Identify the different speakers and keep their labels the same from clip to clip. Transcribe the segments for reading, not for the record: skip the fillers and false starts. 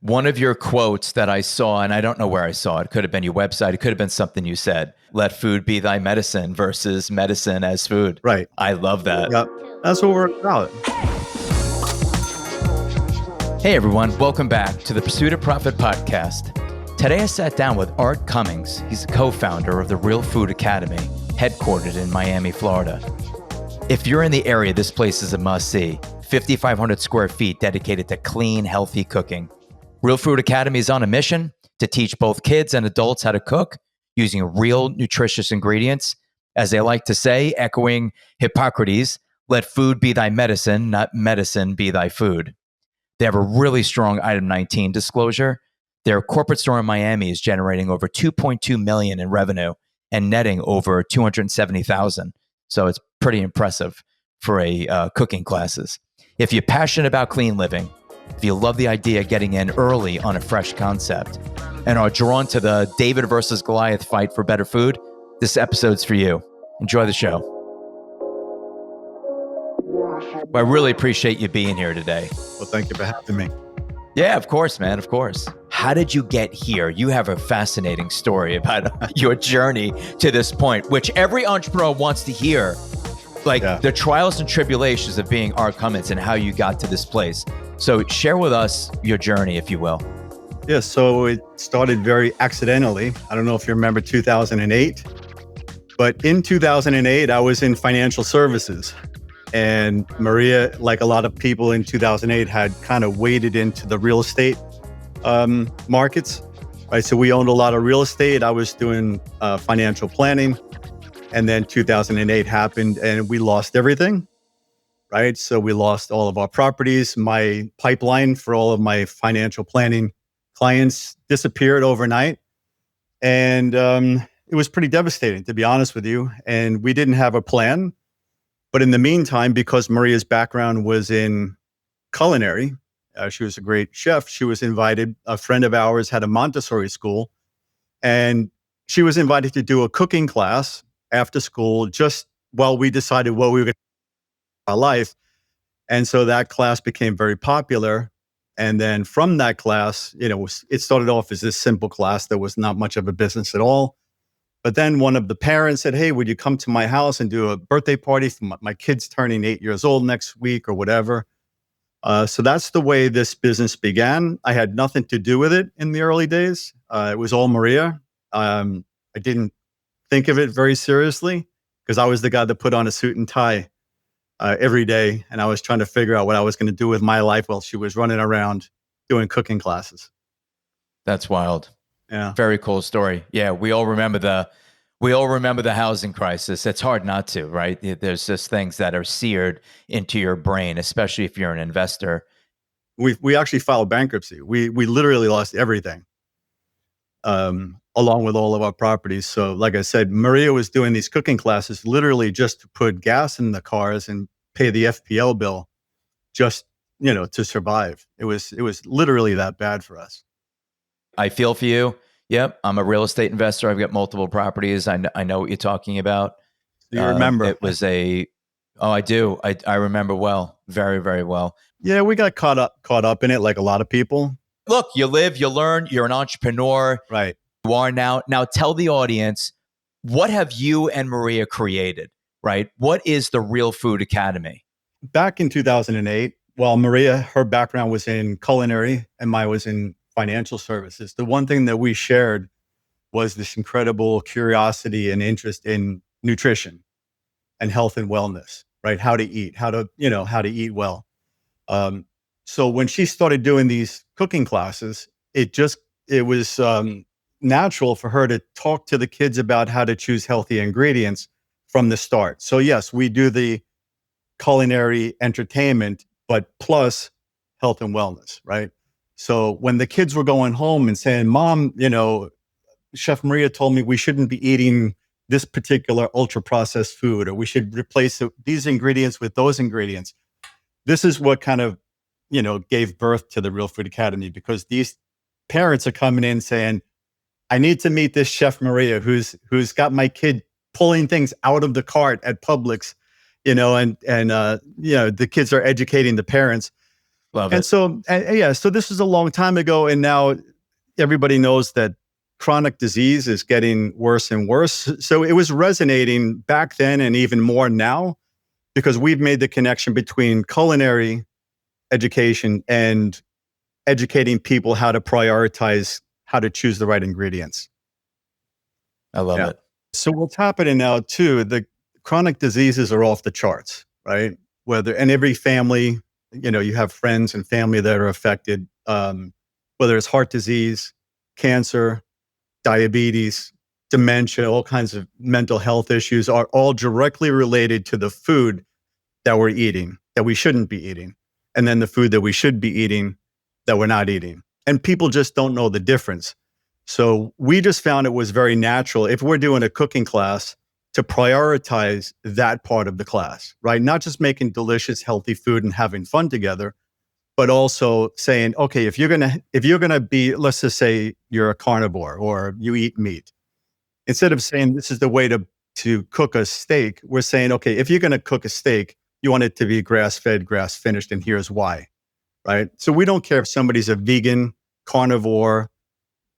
Speaker 1: One of your quotes that I saw, and I don't know where I saw it, could have been your website, it could have been something you said, let food be thy medicine versus medicine as food.
Speaker 2: Right.
Speaker 1: I love that.
Speaker 2: Yep. That's what we're about.
Speaker 1: Hey everyone, welcome back to the Pursuit of Profit podcast. Today I sat down with Art Cummins. He's the co-founder of the Real Food Academy, headquartered in Miami, Florida. If you're in the area, this place is a must-see. 5,500 square feet dedicated to clean, healthy cooking. Real Food Academy is on a mission to teach both kids and adults how to cook using real, nutritious ingredients. As they like to say, echoing Hippocrates, let food be thy medicine, not medicine be thy food. They have a really strong Item 19 disclosure. Their corporate store in Miami is generating over $2.2 million in revenue and netting over $270,000. So it's pretty impressive for a cooking classes. If you're passionate about clean living, if you love the idea of getting in early on a fresh concept, and are drawn to the David versus Goliath fight for better food, this episode's for you. Enjoy the show. Well, I really appreciate you being here today.
Speaker 2: Well, thank you for having me.
Speaker 1: Yeah, of course, man. Of course. How did you get here? You have a fascinating story about your journey to this point, which every entrepreneur wants to hear. The trials and tribulations of being Art Cummins and how you got to this place. So share with us your journey, if you will.
Speaker 2: Yeah, so it started very accidentally. I don't know if you remember 2008, but in 2008, I was in financial services. And Maria, like a lot of people in 2008, had kind of waded into the real estate markets, right? So we owned a lot of real estate. I was doing financial planning. And then 2008 happened and we lost everything, right? So we lost all of our properties. My pipeline for all of my financial planning clients disappeared overnight. And it was pretty devastating, to be honest with you. And we didn't have a plan. But in the meantime, because Maria's background was in culinary, she was a great chef. She was invited. A friend of ours had a Montessori school, and she was invited to do a cooking class after school, just while we decided what we were going to do in our life. And so that class became very popular. And then from that class, it started off as this simple class that was not much of a business at all. But then one of the parents said, hey, would you come to my house and do a birthday party for my kid's turning 8 years old next week or whatever? So that's the way this business began. I had nothing to do with it in the early days. It was all Maria. I didn't think of it very seriously because I was the guy that put on a suit and tie every day. And I was trying to figure out what I was going to do with my life while she was running around doing cooking classes.
Speaker 1: That's wild.
Speaker 2: Yeah.
Speaker 1: Very cool story. Yeah. We all remember the housing crisis. It's hard not to, right? There's just things that are seared into your brain, especially if you're an investor.
Speaker 2: We actually filed bankruptcy. We literally lost everything. Along with all of our properties. So like I said, Maria was doing these cooking classes literally just to put gas in the cars and pay the FPL bill just, to survive. It was literally that bad for us.
Speaker 1: I feel for you. Yep. I'm a real estate investor. I've got multiple properties. I know what you're talking about.
Speaker 2: Do you remember?
Speaker 1: It was I do. I remember well, very, very well.
Speaker 2: Yeah, we got caught up in it like a lot of people.
Speaker 1: Look, you live, you learn, you're an entrepreneur.
Speaker 2: Right.
Speaker 1: You are now. Now tell the audience, what have you and Maria created, right? What is the Real Food Academy?
Speaker 2: Back in 2008, while Maria, her background was in culinary and mine was in financial services, the one thing that we shared was this incredible curiosity and interest in nutrition and health and wellness, right? How to eat, how to eat well. So when she started doing these cooking classes, it was natural for her to talk to the kids about how to choose healthy ingredients from the start. So yes, we do the culinary entertainment, but plus health and wellness, right? So when the kids were going home and saying, Mom, Chef Maria told me we shouldn't be eating this particular ultra processed food, or we should replace these ingredients with those ingredients. This is what kind of, gave birth to the Real Food Academy, because these parents are coming in saying, I need to meet this Chef Maria who's got my kid pulling things out of the cart at Publix, and the kids are educating the parents.
Speaker 1: Love
Speaker 2: And
Speaker 1: it.
Speaker 2: so, yeah, so this was a long time ago, and now everybody knows that chronic disease is getting worse and worse. So it was resonating back then and even more now because we've made the connection between culinary education and educating people how to prioritize, how to choose the right ingredients.
Speaker 1: I love
Speaker 2: Yeah.
Speaker 1: it.
Speaker 2: So what's happening now too, the chronic diseases are off the charts, right? And every family, you have friends and family that are affected, whether it's heart disease, cancer, diabetes, dementia, all kinds of mental health issues are all directly related to the food that we're eating, that we shouldn't be eating, and then the food that we should be eating that we're not eating. And people just don't know the difference. So we just found it was very natural if we're doing a cooking class to prioritize that part of the class, right? Not just making delicious, healthy food and having fun together, but also saying, okay, if you're gonna be, let's just say you're a carnivore or you eat meat, instead of saying this is the way to cook a steak, we're saying, okay, if you're gonna cook a steak, you want it to be grass fed, grass finished, and here's why, right? So we don't care if somebody's a vegan, carnivore,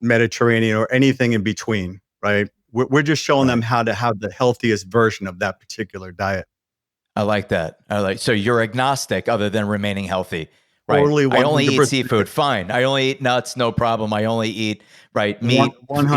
Speaker 2: Mediterranean, or anything in between, right? We're just showing them
Speaker 1: Right.
Speaker 2: how to have the healthiest version of that particular diet.
Speaker 1: I like that. So you're agnostic other than remaining healthy, right?
Speaker 2: Totally
Speaker 1: I only eat
Speaker 2: 100%.
Speaker 1: seafood. Fine. I only eat nuts. No problem. I only eat
Speaker 2: One
Speaker 1: meat.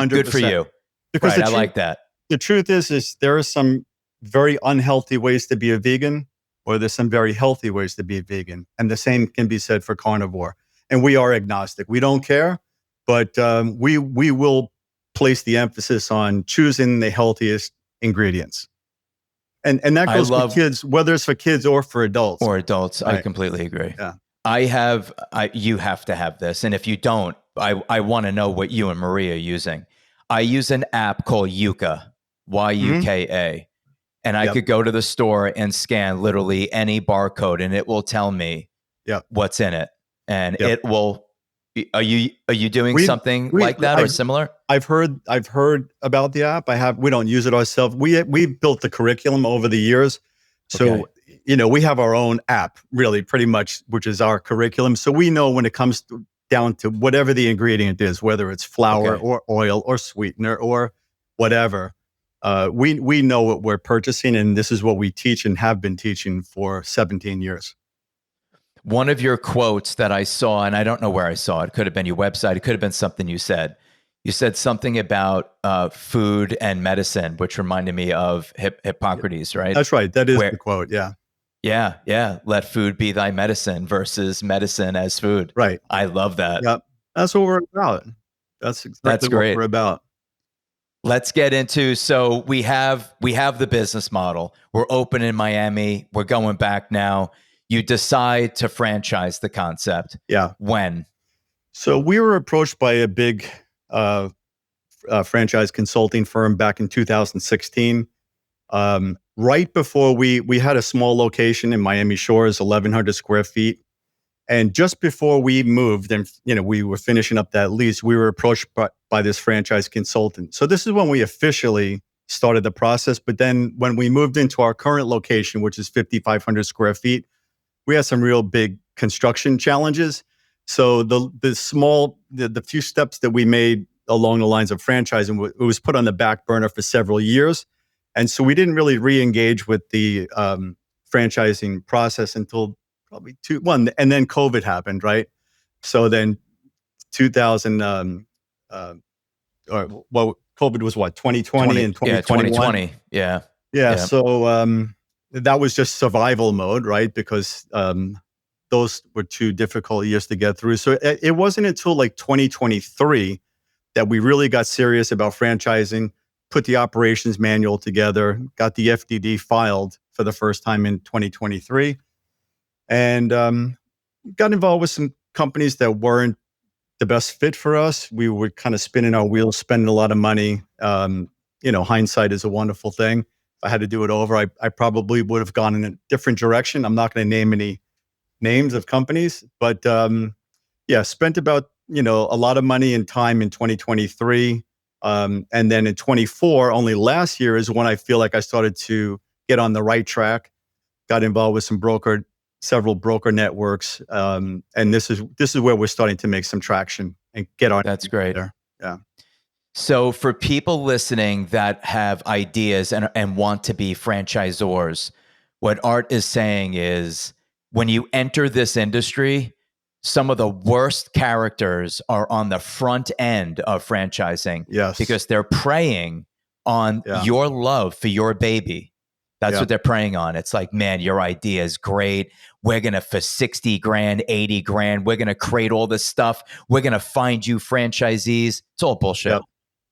Speaker 1: Good for
Speaker 2: 100%.
Speaker 1: you.
Speaker 2: Because
Speaker 1: Right. I like that.
Speaker 2: the truth is there are some very unhealthy ways to be a vegan, or there's some very healthy ways to be a vegan. And the same can be said for carnivore. And we are agnostic. We don't care, but we will place the emphasis on choosing the healthiest ingredients. And that
Speaker 1: I
Speaker 2: goes for
Speaker 1: love
Speaker 2: kids, whether it's for kids or for adults.
Speaker 1: or adults. I
Speaker 2: Right.
Speaker 1: completely agree.
Speaker 2: Yeah.
Speaker 1: You have to have this. And if you don't, I want to know what you and Maria are using. I use an app called Yuka,
Speaker 2: Hmm.
Speaker 1: Yuka. And I
Speaker 2: Yep.
Speaker 1: could go to the store and scan literally any barcode and it will tell me
Speaker 2: Yep.
Speaker 1: what's in it. And
Speaker 2: Yep.
Speaker 1: it will are you doing
Speaker 2: We
Speaker 1: something
Speaker 2: we
Speaker 1: like that or similar?
Speaker 2: I've heard about the app. We don't use it ourselves. We built the curriculum over the years.
Speaker 1: Okay.
Speaker 2: So, we have our own app really pretty much, which is our curriculum. So we know when it comes down to whatever the ingredient is, whether it's flour
Speaker 1: Okay.
Speaker 2: or oil or sweetener or whatever, we know what we're purchasing, and this is what we teach and have been teaching for 17 years.
Speaker 1: One of your quotes that I saw, and I don't know where I saw it, could have been your website, it could have been something you said. You said something about food and medicine, which reminded me of Hippocrates, right?
Speaker 2: That's right. That is
Speaker 1: Where,
Speaker 2: the quote. Yeah.
Speaker 1: yeah, let food be thy medicine versus medicine as food.
Speaker 2: Right.
Speaker 1: I love that.
Speaker 2: Yep. That's what we're about. That's
Speaker 1: That's
Speaker 2: exactly what
Speaker 1: great.
Speaker 2: we're about.
Speaker 1: Let's get into, so we have the business model. We're open in Miami. We're going back now. You decide to franchise the concept.
Speaker 2: Yeah.
Speaker 1: When?
Speaker 2: So we were approached by a big uh, franchise consulting firm back in 2016. Right before we had a small location in Miami Shores, 1,100 square feet. And just before we moved and we were finishing up that lease, we were approached by this franchise consultant. So this is when we officially started the process. But then when we moved into our current location, which is 5,500 square feet, we had some real big construction challenges. So the few steps that we made along the lines of franchising, it was put on the back burner for several years. And so we didn't really re-engage with the franchising process until probably one, and then COVID happened, right? So then 2000, or well, COVID was what, 2020 and 2021.
Speaker 1: 2020. Yeah.
Speaker 2: Yeah.
Speaker 1: Yeah.
Speaker 2: So that was just survival mode, right? Because those were two difficult years to get through. So it wasn't until like 2023 that we really got serious about franchising, put the operations manual together, got the FDD filed for the first time in 2023, and got involved with some companies that weren't the best fit for us. We were kind of spinning our wheels, spending a lot of money. Hindsight is a wonderful thing. If I had to do it over, I probably would have gone in a different direction. I'm not going to name any names of companies, but spent about a lot of money and time in 2023, and then in 24, only last year is when I feel like I started to get on the right track. Got involved with some brokered several broker networks, and this is where we're starting to make some traction and get our
Speaker 1: That's
Speaker 2: name
Speaker 1: great.
Speaker 2: there. Yeah.
Speaker 1: So for people listening that have ideas and want to be franchisors, what Art is saying is when you enter this industry, some of the worst characters are on the front end of franchising
Speaker 2: Yes.
Speaker 1: because they're preying on
Speaker 2: Yeah.
Speaker 1: your love for your baby. That's
Speaker 2: Yeah.
Speaker 1: what they're preying on. It's like, man, your idea is great. We're going to, for 60 grand, 80 grand, we're going to create all this stuff. We're going to find you franchisees. It's all bullshit.
Speaker 2: Yeah.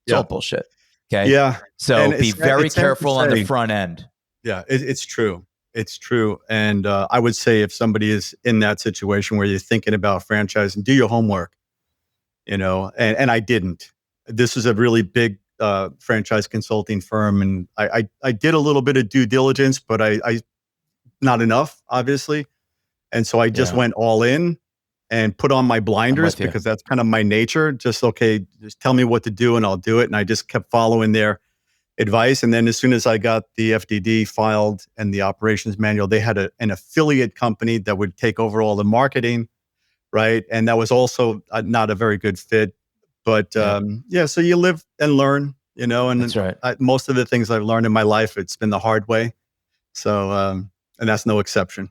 Speaker 1: It's all
Speaker 2: Yeah.
Speaker 1: bullshit. Okay.
Speaker 2: Yeah.
Speaker 1: So
Speaker 2: And
Speaker 1: be very
Speaker 2: it's sad to
Speaker 1: careful on the
Speaker 2: say.
Speaker 1: front end.
Speaker 2: Yeah, it's true. It's true. And I would say if somebody is in that situation where you're thinking about franchising, do your homework, and I didn't. This is a really big franchise consulting firm. And I did a little bit of due diligence, but I not enough, obviously. And so I just
Speaker 1: Yeah.
Speaker 2: went all in and put on my
Speaker 1: I'm
Speaker 2: blinders
Speaker 1: with you.
Speaker 2: because that's kind of my nature. Just, okay, just tell me what to do and I'll do it. And I just kept following their advice. And then as soon as I got the FDD filed and the operations manual, they had an affiliate company that would take over all the marketing, right? And that was also not a very good fit. But
Speaker 1: Yeah.
Speaker 2: so you live and learn, and
Speaker 1: That's right.
Speaker 2: most of the things I've learned in my life, it's been the hard way. So, and that's no exception.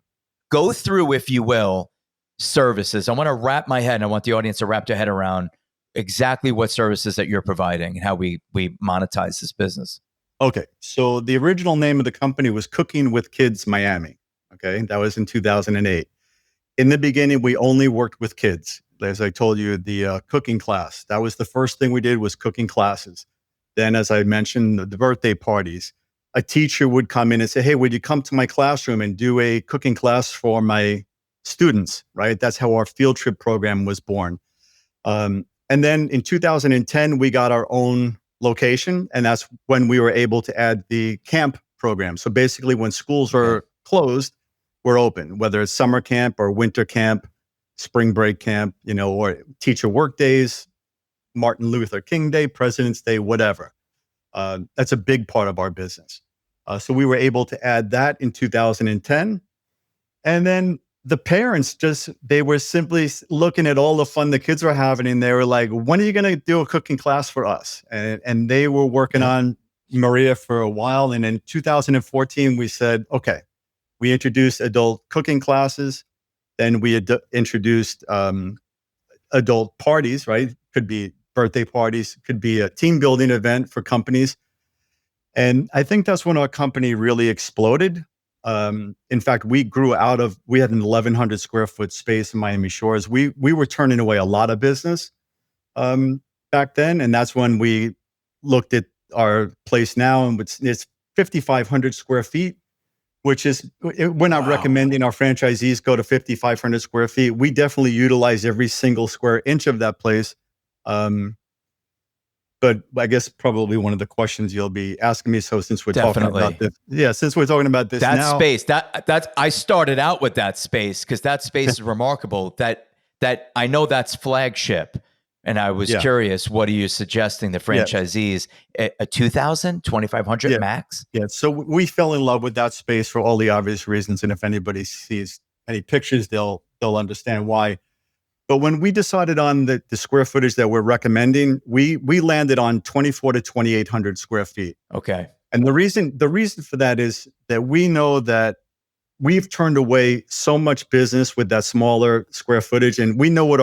Speaker 1: Go through, if you will, services. I want to wrap my head and I want the audience to wrap their head around exactly what services that you're providing and how we monetize this business.
Speaker 2: Okay. So the original name of the company was Cooking with Kids Miami. Okay. That was in 2008. In the beginning, we only worked with kids. As I told you, the cooking class, that was the first thing we did, was cooking classes. Then, as I mentioned, the birthday parties. A teacher would come in and say, hey, would you come to my classroom and do a cooking class for my students, right? That's how our field trip program was born. And then in 2010, we got our own location, and that's when we were able to add the camp program. So basically, when schools are closed, we're open, whether it's summer camp or winter camp, spring break camp, or teacher work days, Martin Luther King Day, President's Day, whatever. That's a big part of our business. So we were able to add that in 2010. And then the parents they were simply looking at all the fun the kids were having, and they were like, when are you going to do a cooking class for us? And they were working on Maria for a while. And in 2014, we said, okay, we introduced adult cooking classes. Then we introduced adult parties, right? Could be birthday parties, could be a team building event for companies. And I think that's when our company really exploded. In fact, we had an 1,100 square foot space in Miami Shores. We were turning away a lot of business back then. And that's when we looked at our place now, and it's 5,500 square feet, which is, we're not recommending our franchisees go to 5,500 square feet. We definitely utilize every single square inch of that place. But I guess probably one of the questions you'll be asking me. So since we're talking about this, since we're talking about this now,
Speaker 1: space, that I started out with that space because that space is remarkable. That I know that's flagship, and I was curious. What are you suggesting the franchisees? A 2,000, 2,500 max?
Speaker 2: Yeah. So we fell in love with that space for all the obvious reasons, and if anybody sees any pictures, they'll understand why. But when we decided on the square footage that we're recommending, we landed on 2,400 to 2,800 square feet.
Speaker 1: Okay.
Speaker 2: And the reason for that is that we know that we've turned away so much business with that smaller square footage, and we know what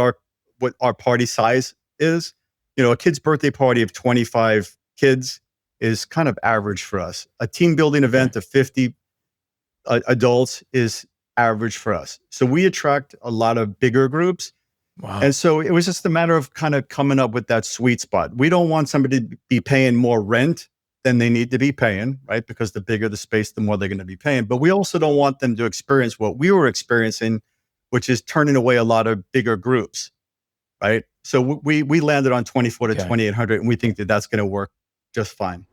Speaker 2: our party size is. A kid's birthday party of 25 kids is kind of average for us. A team building event of 50 adults is average for us. So we attract a lot of bigger groups.
Speaker 1: Wow.
Speaker 2: And so it was just a matter of kind of coming up with that sweet spot. We don't want somebody to be paying more rent than they need to be paying, right? Because the bigger the space, the more they're going to be paying. But we also don't want them to experience what we were experiencing, which is turning away a lot of bigger groups, right? So we landed on 2,400 to 2,800, and we think that that's going to work just fine.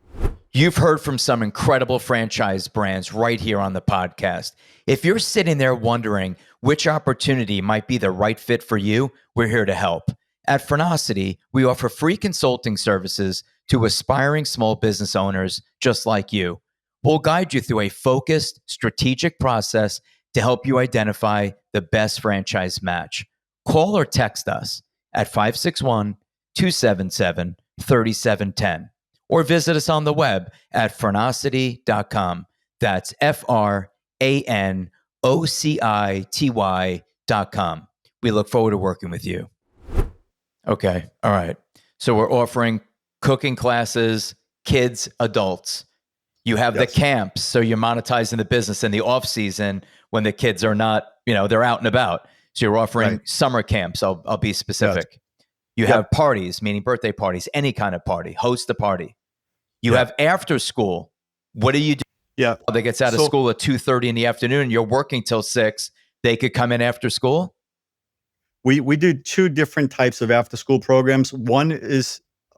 Speaker 1: You've heard from some incredible franchise brands right here on the podcast. If you're sitting there wondering which opportunity might be the right fit for you, we're here to help. At Phrenosity, we offer free consulting services to aspiring small business owners just like you. We'll guide you through a focused, strategic process to help you identify the best franchise match. Call or text us at 561-277-3710 or visit us on the web at francity.com. That's FRANOCITY.com. We look forward to working with you. Okay. All right. So we're offering cooking classes, kids, adults. You have the camps, so you're monetizing the business in the off season when the kids are not, they're out and about. So you're offering summer camps. I'll be specific. You have parties, meaning birthday parties, any kind of party, host a party. You have after school. What do you do?
Speaker 2: Yeah.
Speaker 1: They gets out of school at 2:30 in the afternoon and you're working till 6. They could come in after school?
Speaker 2: We do 2 different types of after school programs. One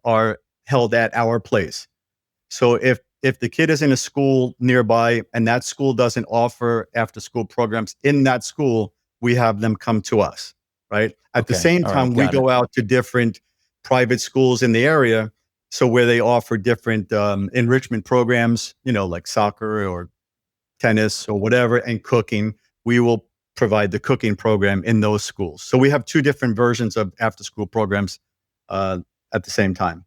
Speaker 2: are held at our place. So if the kid is in a school nearby and that school doesn't offer after school programs in that school, we have them come to us, right? At the same time, we go out to different private schools in the area. So where they offer different enrichment programs, like soccer or tennis or whatever, and cooking, we will provide the cooking program in those schools. So we have 2 different versions of after school programs at the same time,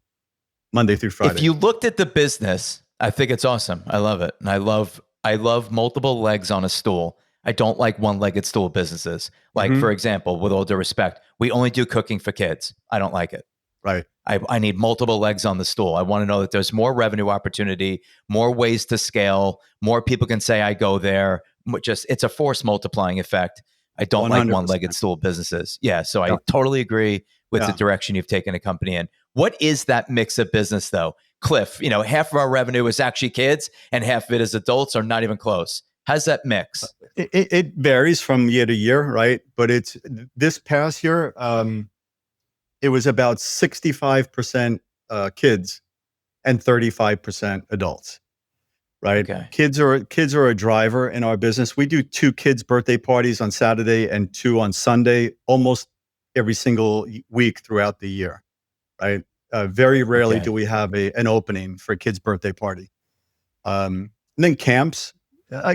Speaker 2: Monday through Friday.
Speaker 1: If you looked at the business, I think it's awesome. I love it. And I love multiple legs on a stool. I don't like one-legged stool businesses. Like, for example, with all due respect, we only do cooking for kids. I don't like it.
Speaker 2: Right.
Speaker 1: I need multiple legs on the stool. I want to know that there's more revenue opportunity, more ways to scale, more people can say I go there. It's a force multiplying effect. I don't
Speaker 2: 100%.
Speaker 1: like one-legged stool businesses. Yeah, so I totally agree with the direction you've taken a company in. What is that mix of business though? Cliff, half of our revenue is actually kids and half of it is adults or not even close. How's that mix?
Speaker 2: It varies from year to year, right? But it's this past year, it was about 65% kids and 35% adults, right?
Speaker 1: Okay.
Speaker 2: Kids are a driver in our business. We do 2 kids' birthday parties on Saturday and 2 on Sunday, almost every single week throughout the year, right? Very rarely do we have an opening for a kid's birthday party. And then camps. I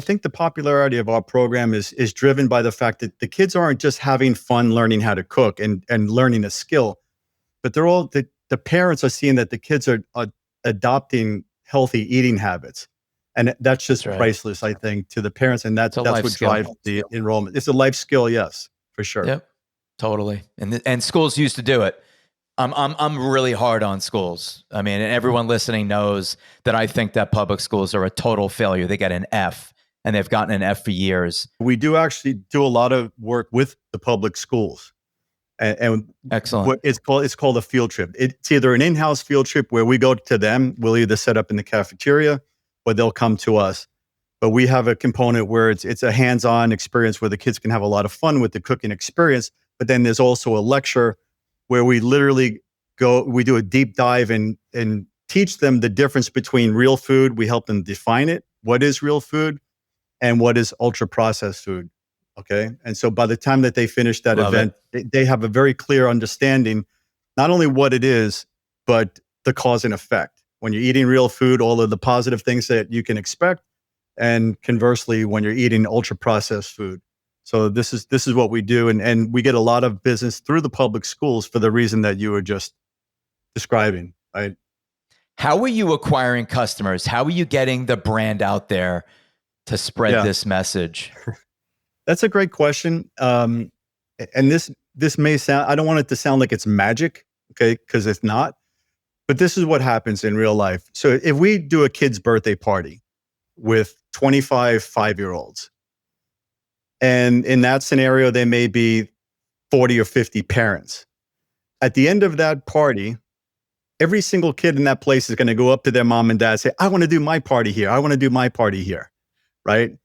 Speaker 2: think the popularity of our program is driven by the fact that the kids aren't just having fun learning how to cook and learning a skill, but they're all the parents are seeing that the kids are adopting healthy eating habits, and that's just priceless, I think, to the parents, and that's what drives the enrollment. It's a life skill, yes, for sure.
Speaker 1: Yep, totally. And schools used to do it. I'm really hard on schools. I mean, and everyone listening knows that I think that public schools are a total failure. They get an F, and they've gotten an F for years.
Speaker 2: We do actually do a lot of work with the public schools, and
Speaker 1: excellent.
Speaker 2: It's called a field trip. It's either an in-house field trip where we go to them. We'll either set up in the cafeteria, or they'll come to us. But we have a component where it's a hands-on experience where the kids can have a lot of fun with the cooking experience. But then there's also a lecture where we literally we do a deep dive and teach them the difference between real food. We help them define it. What is real food and what is ultra processed food? Okay. And so by the time that they finish that event, they have a very clear understanding, not only what it is, but the cause and effect. When you're eating real food, all of the positive things that you can expect. And conversely, when you're eating ultra processed food. So this is what we do. And we get a lot of business through the public schools for the reason that you were just describing, right?
Speaker 1: How are you acquiring customers? How are you getting the brand out there to spread this message?
Speaker 2: That's a great question. And this may sound, I don't want it to sound like it's magic, okay? Because it's not. But this is what happens in real life. So if we do a kid's birthday party with 25 5-year-olds, and in that scenario, there may be 40 or 50 parents. At the end of that party, every single kid in that place is going to go up to their mom and dad and say, I want to do my party here. I want to do my party here, right?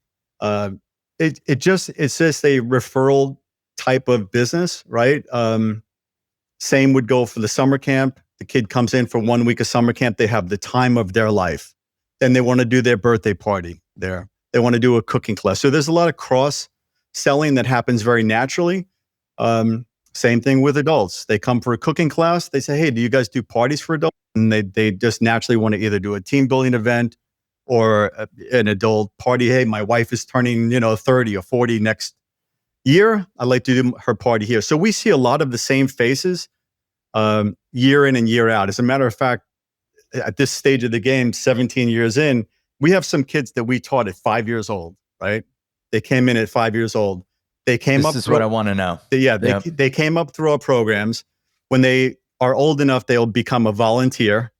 Speaker 2: It's just a referral type of business, right? Same would go for the summer camp. The kid comes in for 1 week of summer camp. They have the time of their life. Then they want to do their birthday party there. They want to do a cooking class. So there's a lot of cross-selling that happens very naturally. Same thing with adults. They come for a cooking class. They say, hey, do you guys do parties for adults? And they just naturally want to either do a team building event or an adult party. Hey, my wife is turning, 30 or 40 next year. I'd like to do her party here. So we see a lot of the same faces year in and year out. As a matter of fact, at this stage of the game, 17 years in, we have some kids that we taught at 5 years old, right? They came in at 5 years old. They came
Speaker 1: This
Speaker 2: up
Speaker 1: is
Speaker 2: through,
Speaker 1: what I want to know.
Speaker 2: they came up through our programs. When they are old enough, they'll become a volunteer,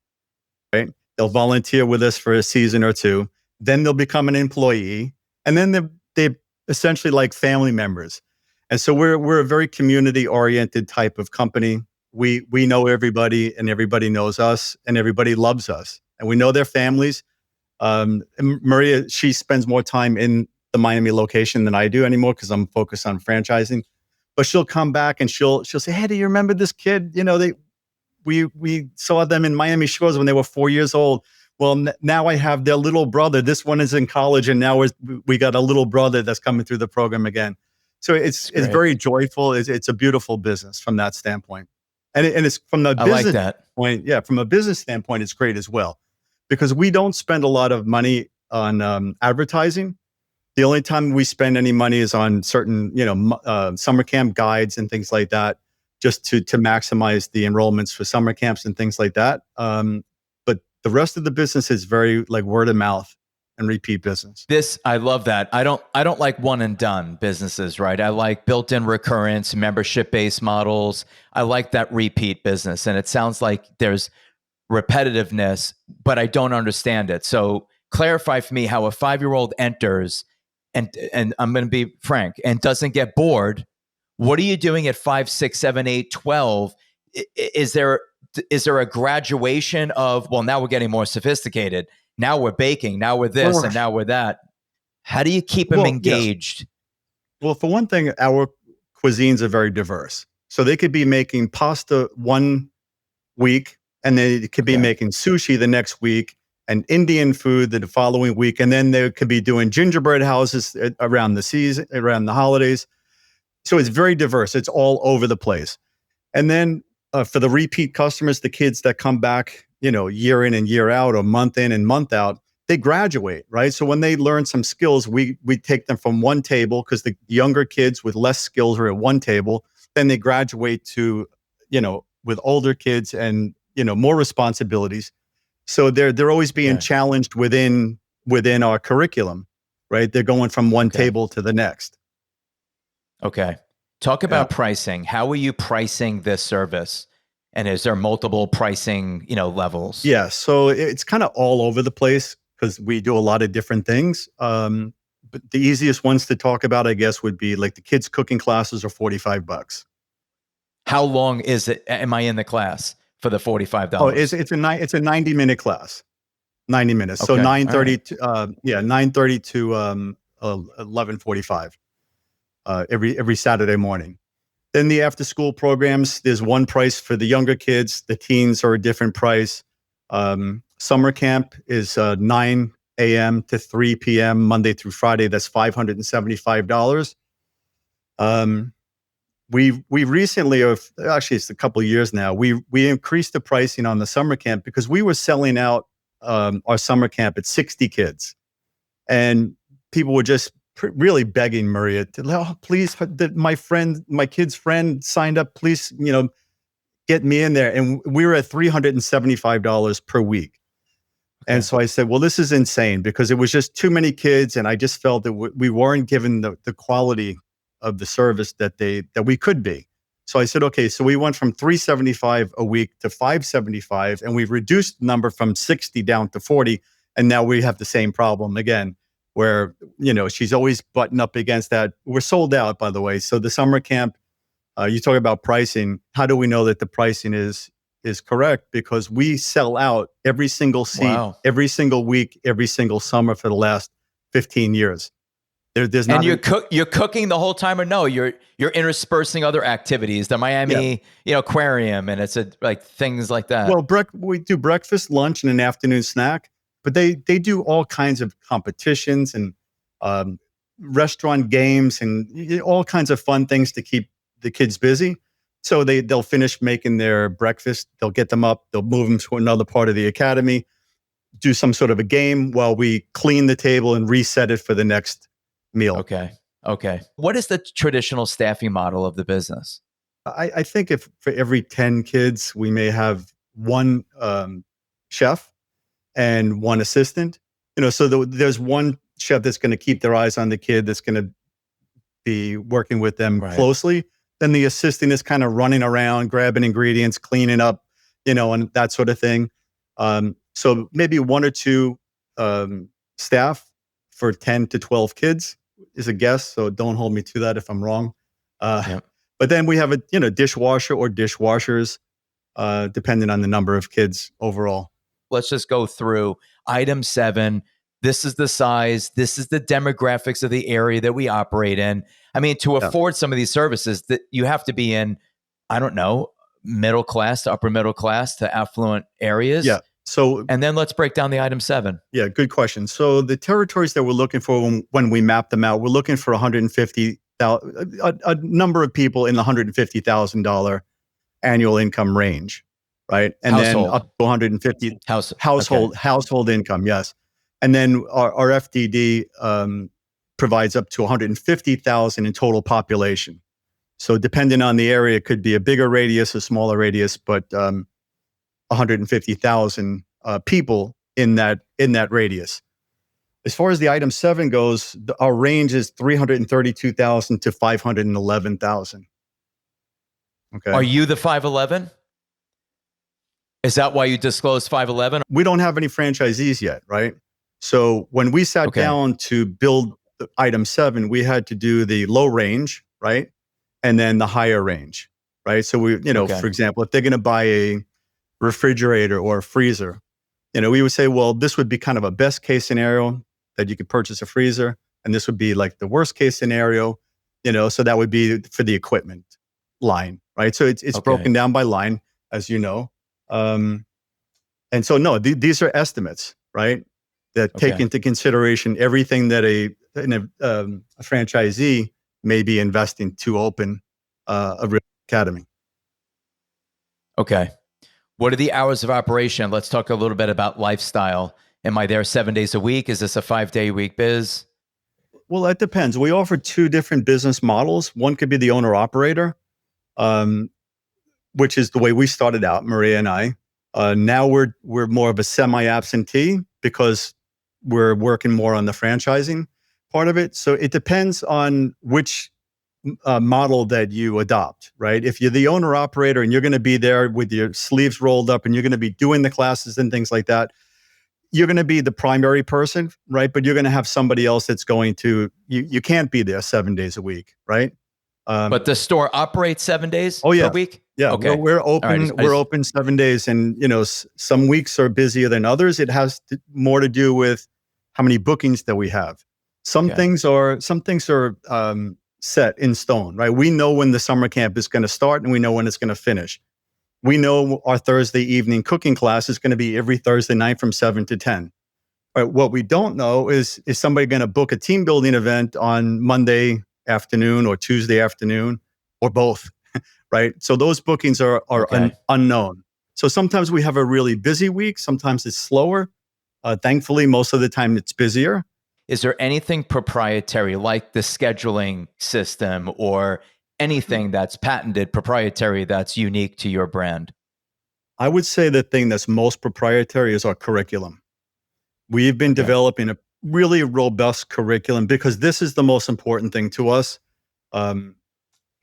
Speaker 2: right? They'll volunteer with us for a season or two. Then they'll become an employee. And then they essentially like family members. And so we're a very community-oriented type of company. We know everybody, and everybody knows us, and everybody loves us. And we know their families. And Maria, she spends more time in the Miami location than I do anymore because I'm focused on franchising. But she'll come back and she'll say, "Hey, do you remember this kid? We saw them in Miami Shores when they were 4 years old. Well, now I have their little brother. This one is in college, and now we got a little brother that's coming through the program again." So it's very joyful. It's a beautiful business from that standpoint, and it's from the business
Speaker 1: like that.
Speaker 2: point. Yeah, from a business standpoint, it's great as well, because we don't spend a lot of money on advertising. The only time we spend any money is on certain, summer camp guides and things like that, just to maximize the enrollments for summer camps and things like that. But the rest of the business is very like word of mouth and repeat business.
Speaker 1: I love that. I don't like one and done businesses, right? I like built-in recurrence, membership-based models. I like that repeat business. And it sounds like there's repetitiveness, but I don't understand it. So clarify for me how a 5-year-old enters, and I'm going to be frank, and doesn't get bored. What are you doing at 5, 6, 7, 8, 12? Is there a graduation of, well, now we're getting more sophisticated. Now we're baking. Now we're this, and now we're that. How do you keep them engaged?
Speaker 2: Yes. Well, for one thing, our cuisines are very diverse. So they could be making pasta one week, and they could be making sushi the next week, and Indian food the following week. And then they could be doing gingerbread houses around the season, around the holidays. So it's very diverse. It's all over the place. And then for the repeat customers, the kids that come back, year in and year out, or month in and month out, they graduate, right? So when they learn some skills, we take them from one table, because the younger kids with less skills are at one table. Then they graduate to, with older kids and, more responsibilities. So they're always being challenged within our curriculum, right? They're going from one table to the next.
Speaker 1: Okay. Talk about pricing. How are you pricing this service? And is there multiple pricing, levels?
Speaker 2: Yeah. So it's kind of all over the place, because we do a lot of different things. But the easiest ones to talk about, I guess, would be like the kids' cooking classes are $45.
Speaker 1: How long is it? Am I in the class for the $45?
Speaker 2: Oh, it's a 90-minute class, 90 minutes. So 9:30 to 9:30 to 11:45 every Saturday morning. Then the after school programs, there's one price for the younger kids. The teens are a different price. Summer camp is 9 a.m. to 3 p.m. Monday through Friday. That's $575. We recently, actually it's a couple of years now, we increased the pricing on the summer camp, because we were selling out our summer camp at 60 kids, and people were just really begging Maria to, please, my kid's friend signed up, please, get me in there. And we were at $375 per week. And so I said, well, this is insane, because it was just too many kids. And I just felt that we weren't given the quality of the service that we could be. So I said, okay, so we went from $375 a week to $575, and we've reduced the number from 60 down to 40. And now we have the same problem again, where, she's always buttoned up against that. We're sold out, by the way. So the summer camp, you talk about pricing. How do we know that the pricing is correct? Because we sell out every single seat, every single week, every single summer for the last 15 years. There's not.
Speaker 1: And you're cooking the whole time, or no? You're interspersing other activities, the Miami aquarium, and it's like things like that.
Speaker 2: Well, we do breakfast, lunch, and an afternoon snack. But they do all kinds of competitions and restaurant games and all kinds of fun things to keep the kids busy. So they'll finish making their breakfast, they'll get them up, they'll move them to another part of the academy, do some sort of a game while we clean the table and reset it for the next meal.
Speaker 1: Okay. What is the traditional staffing model of the business?
Speaker 2: I think if for every 10 kids, we may have one chef and one assistant. So there's one chef that's going to keep their eyes on the kid, that's going to be working with them
Speaker 1: Right.
Speaker 2: closely. Then the assistant is kind of running around, grabbing ingredients, cleaning up, and that sort of thing. So maybe one or two staff for 10 to 12 kids is a guess. So don't hold me to that if I'm wrong.
Speaker 1: Yep.
Speaker 2: But then we have a dishwasher or dishwashers, depending on the number of kids overall.
Speaker 1: Let's just go through item 7. This is the size. This is the demographics of the area that we operate in. I mean, to afford some of these services, that you have to be in, I don't know, middle class to upper middle class to affluent areas.
Speaker 2: Yeah. So,
Speaker 1: and then let's break down the item 7.
Speaker 2: Yeah, good question. So the territories that we're looking for when we map them out, we're looking for 150,000, a number of people in the $150,000 annual income range, right? And
Speaker 1: household.
Speaker 2: Then up to 150 household income, yes. And then our FDD provides up to 150,000 in total population. So depending on the area, it could be a bigger radius, a smaller radius, but 150,000 people in that radius. As far as the item 7 goes, our range is 332,000 to 511,000. Okay.
Speaker 1: Are you the 511? Is that why you disclosed 511?
Speaker 2: We don't have any franchisees yet, right? So when we sat down to build item 7, we had to do the low range, right? And then the higher range, right? So we, for example, if they're going to buy a refrigerator or a freezer, we would say, well, this would be kind of a best case scenario that you could purchase a freezer. And this would be like the worst case scenario, so that would be for the equipment line, right? So it's broken down by line, as you know. And so, no, these are estimates, right? That take into consideration everything that a franchisee may be investing to open a real academy.
Speaker 1: Okay. What are the hours of operation? Let's talk a little bit about lifestyle. Am I there 7 days a week? Is this a 5-day-a-week biz?
Speaker 2: Well, that depends. We offer 2 different business models. One could be the owner-operator, which is the way we started out, Maria and I. Now we're more of a semi-absentee because we're working more on the franchising part of it. So it depends on which model that you adopt, right? If you're the owner operator and you're going to be there with your sleeves rolled up and you're going to be doing the classes and things like that, you're going to be the primary person, right? But you're going to have somebody else that's going to, you can't be there 7 days a week, right?
Speaker 1: But the store operates 7 days per week?
Speaker 2: Yeah,
Speaker 1: okay.
Speaker 2: We're open. We're open 7 days, and some weeks are busier than others. It has more to do with how many bookings that we have. Some things are set in stone, right? We know when the summer camp is going to start, and we know when it's going to finish. We know our Thursday evening cooking class is going to be every Thursday night from 7 to 10. Right? What we don't know is somebody going to book a team building event on Monday afternoon or Tuesday afternoon or both, right? So those bookings are unknown. So sometimes we have a really busy week. Sometimes it's slower. Thankfully, most of the time it's busier.
Speaker 1: Is there anything proprietary like the scheduling system or anything that's patented proprietary that's unique to your brand?
Speaker 2: I would say the thing that's most proprietary is our curriculum. We've been developing a really robust curriculum because this is the most important thing to us,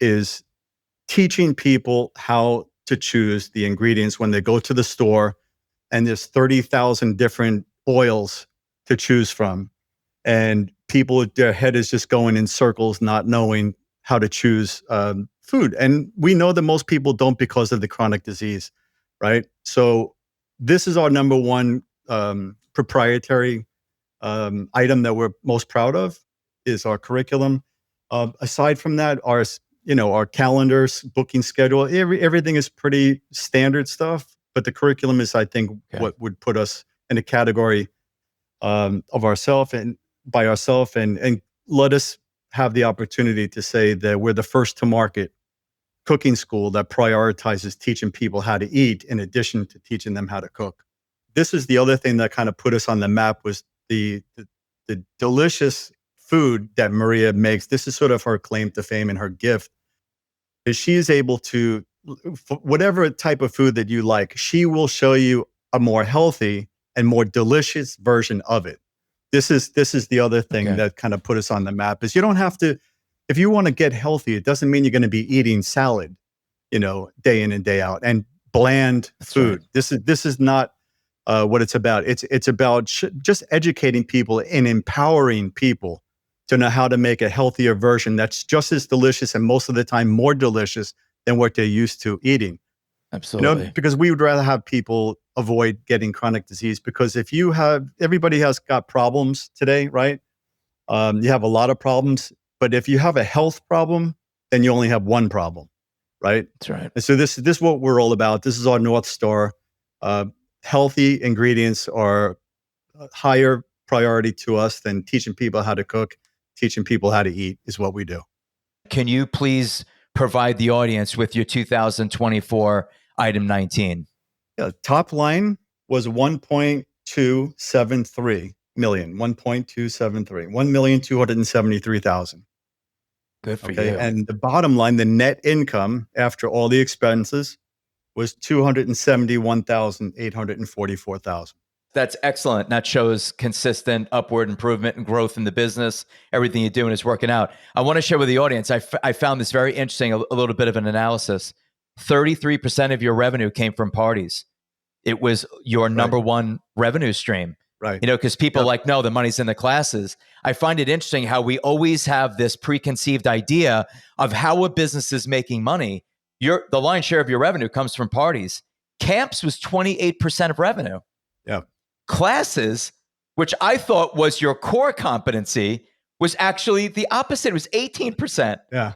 Speaker 2: is teaching people how to choose the ingredients when they go to the store, and there's 30,000 different oils to choose from. And people, their head is just going in circles, not knowing how to choose food. And we know that most people don't because of the chronic disease, right? So this is our number one proprietary item that we're most proud of, is our curriculum. Aside from that, our calendars, booking schedule, everything is pretty standard stuff. But the curriculum is, I think, what would put us in a category of ourselves and by ourselves, and let us have the opportunity to say that we're the first to market cooking school that prioritizes teaching people how to eat in addition to teaching them how to cook. this is the other thing that kind of put us on the map was the delicious food that Maria makes. This is sort of her claim to fame and her gift is she is able to, whatever type of food that you like, she will show you a more healthy and more delicious version of it. This is the other thing that kind of put us on the map is you don't have to, if you want to get healthy, it doesn't mean you're going to be eating salad, day in and day out and bland food. Right. This is not what it's about. It's about just educating people and empowering people to know how to make a healthier version that's just as delicious and most of the time more delicious than what they're used to eating.
Speaker 1: Absolutely.
Speaker 2: Because we would rather have people avoid getting chronic disease because if you have, everybody has got problems today, right? You have a lot of problems, but if you have a health problem, then you only have one problem, right?
Speaker 1: That's right.
Speaker 2: And so this is what we're all about. This is our North Star. Healthy ingredients are a higher priority to us than teaching people how to cook. Teaching people how to eat is what we do. Can
Speaker 1: you please provide the audience with your 2024 item 19?
Speaker 2: Yeah, top line was 1.273 million, 1.273, 1,273,000.
Speaker 1: Good for you.
Speaker 2: And the bottom line, the net income after all the expenses was 271,844,000.
Speaker 1: That's excellent. That shows consistent upward improvement and growth in the business. Everything you're doing is working out. I want to share with the audience, I found this very interesting, a little bit of an analysis. 33% of your revenue came from parties. It was your number one revenue stream.
Speaker 2: Right.
Speaker 1: Because people no, the money's in the classes. I find it interesting how we always have this preconceived idea of how a business is making money. The lion's share of your revenue comes from parties. Camps was 28% of revenue.
Speaker 2: Yeah.
Speaker 1: Classes, which I thought was your core competency, was actually the opposite. It was 18%.
Speaker 2: Yeah.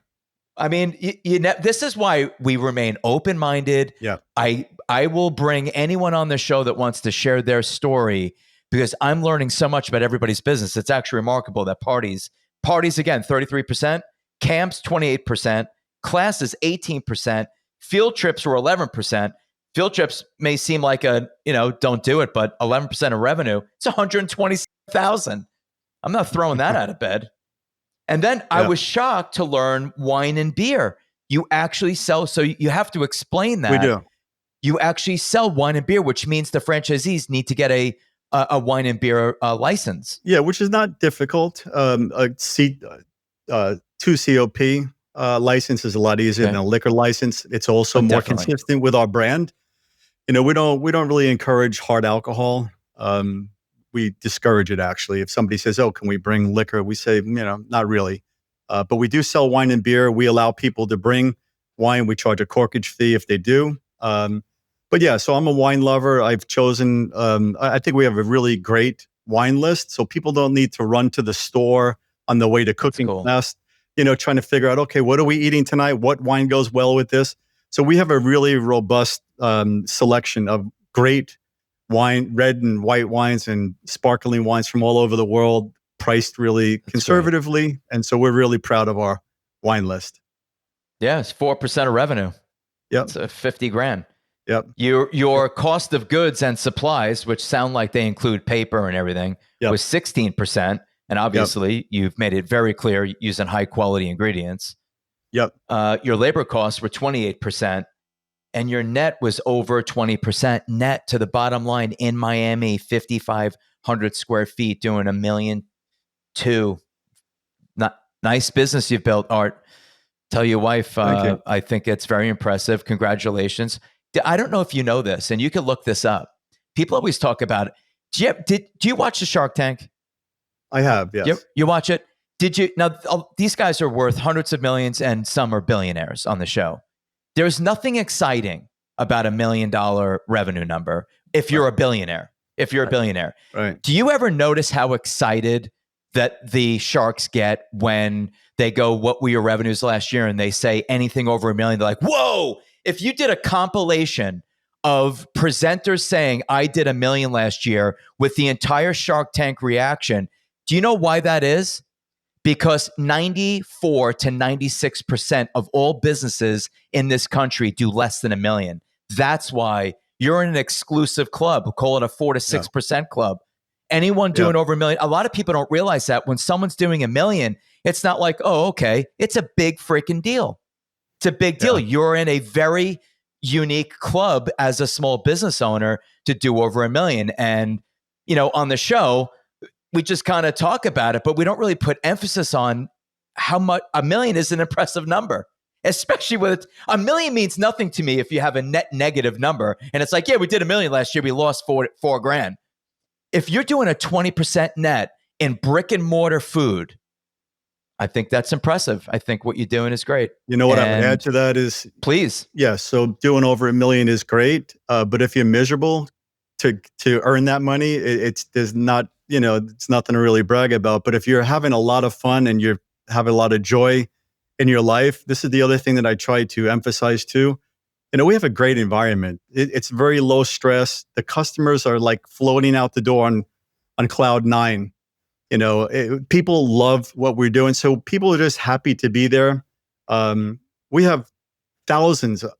Speaker 1: I mean, this is why we remain open-minded.
Speaker 2: Yeah.
Speaker 1: I will bring anyone on the show that wants to share their story because I'm learning so much about everybody's business. It's actually remarkable that parties again, 33%, camps, 28%, classes, 18%, field trips were 11%. Field trips may seem like don't do it, but 11% of revenue, it's 120,000. I'm not throwing that out of bed. And then I was shocked to learn wine and beer. You actually sell, so you have to explain that.
Speaker 2: We do.
Speaker 1: You actually sell wine and beer, which means the franchisees need to get a wine and beer license.
Speaker 2: Yeah, which is not difficult. A 2COP license is a lot easier than a liquor license. It's also more consistent with our brand. We don't really encourage hard alcohol. We discourage it actually. If somebody says, "Oh, can we bring liquor?" We say, not really. But we do sell wine and beer. We allow people to bring wine. We charge a corkage fee if they do. But yeah, so I'm a wine lover. I've chosen, I think we have a really great wine list. So people don't need to run to the store on the way to cooking class, trying to figure out, okay, what are we eating tonight? What wine goes well with this? So we have a really robust selection of great wine, red and white wines and sparkling wines from all over the world, priced really conservatively. Great. And so we're really proud of our wine list.
Speaker 1: Yeah, it's 4% of revenue.
Speaker 2: Yep.
Speaker 1: It's 50 grand.
Speaker 2: Yep.
Speaker 1: Your cost of goods and supplies, which sound like they include paper and everything, was 16%. And obviously, you've made it very clear using high quality ingredients.
Speaker 2: Yep.
Speaker 1: Your labor costs were 28%, and your net was over 20% net to the bottom line in Miami, 5,500 square feet, doing $1.2 million. Nice business you've built, Art. Tell your wife, I think it's very impressive. Congratulations. I don't know if you know this, and you can look this up. People always talk about it. Do you watch the Shark Tank?
Speaker 2: I have, yes.
Speaker 1: You watch it? Did you? Now, these guys are worth hundreds of millions, and some are billionaires on the show. There's nothing exciting about $1 million revenue number if you're a billionaire.
Speaker 2: Right.
Speaker 1: Do you ever notice how excited that the sharks get when they go, "What were your revenues last year?" and they say anything over $1 million? They're like, "Whoa!" If you did a compilation of presenters saying, "I did $1 million last year," with the entire Shark Tank reaction, do you know why that is? Because 94 to 96% of all businesses in this country do less than $1 million. That's why You're in an exclusive club. We'll call it a 4 to 6% club. Anyone doing over $1 million, a lot of people don't realize that when someone's doing $1 million, it's not like, oh, okay. It's a big freaking deal. It's a big deal. You're in a very unique club as a small business owner to do over $1 million. And, you know, on the show, we just kind of talk about it, but we don't really put emphasis on how much $1 million is an impressive number. Especially with $1 million means nothing to me if you have a net negative number. And it's like, yeah, we did $1 million last year. We lost four grand. If you're doing a 20% net in brick and mortar food, I think that's impressive. I think what you're doing is great.
Speaker 2: You know what I would add to that is,
Speaker 1: please.
Speaker 2: Yeah. So doing over $1 million is great. But if you're miserable to earn that money, there's not, you know, it's nothing to really brag about. But if you're having a lot of fun and you're having a lot of joy in your life, this is the other thing that I try to emphasize too. You know, we have a great environment. It's very low stress. The customers are like floating out the door on cloud 9. You know, people love what we're doing. So people are just happy to be there. We have thousands of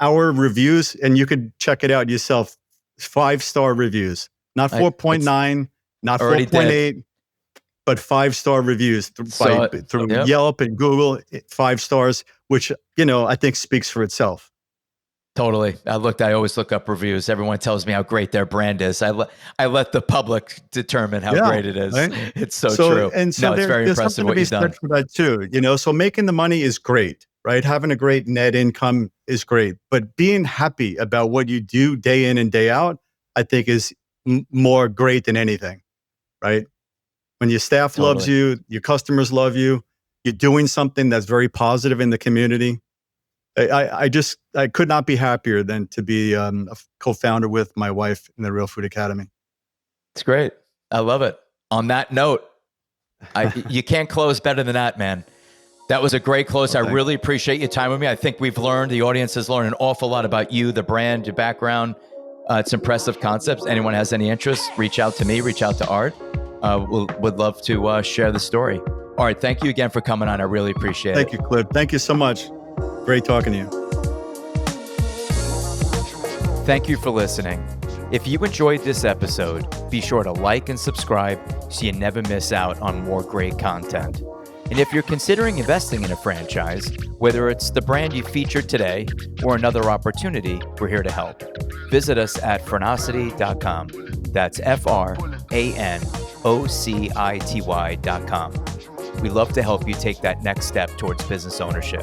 Speaker 2: our reviews, and you could check it out yourself. 5-star reviews, not 4.9, not 4.8. But 5-star reviews through Yelp and Google, 5 stars, which, you know, I think speaks for itself.
Speaker 1: Totally. I always look up reviews. Everyone tells me how great their brand is. I let the public determine how great it is. Right? It's so true.
Speaker 2: And so it's very impressive what you've done. For that too, you know, so making the money is great, right? Having a great net income is great, but being happy about what you do day in and day out, I think is more great than anything, right? When your staff loves you, your customers love you, you're doing something that's very positive in the community. I could not be happier than to be a co-founder with my wife in the Real Food Academy.
Speaker 1: It's great. I love it. On that note, you can't close better than that, man. That was a great close. I really appreciate your time with me. I think the audience has learned an awful lot about you, the brand, your background. It's impressive concepts. Anyone has any interest, reach out to me, reach out to Art. Would love to share the story. All right. Thank you again for coming on. I really appreciate it.
Speaker 2: Thank you, Cliff. Thank you so much. Great talking to you.
Speaker 1: Thank you for listening. If you enjoyed this episode, be sure to like and subscribe so you never miss out on more great content. And if you're considering investing in a franchise, whether it's the brand you featured today or another opportunity, we're here to help. Visit us at Franocity.com. That's FRANOCITY.com. We love to help you take that next step towards business ownership.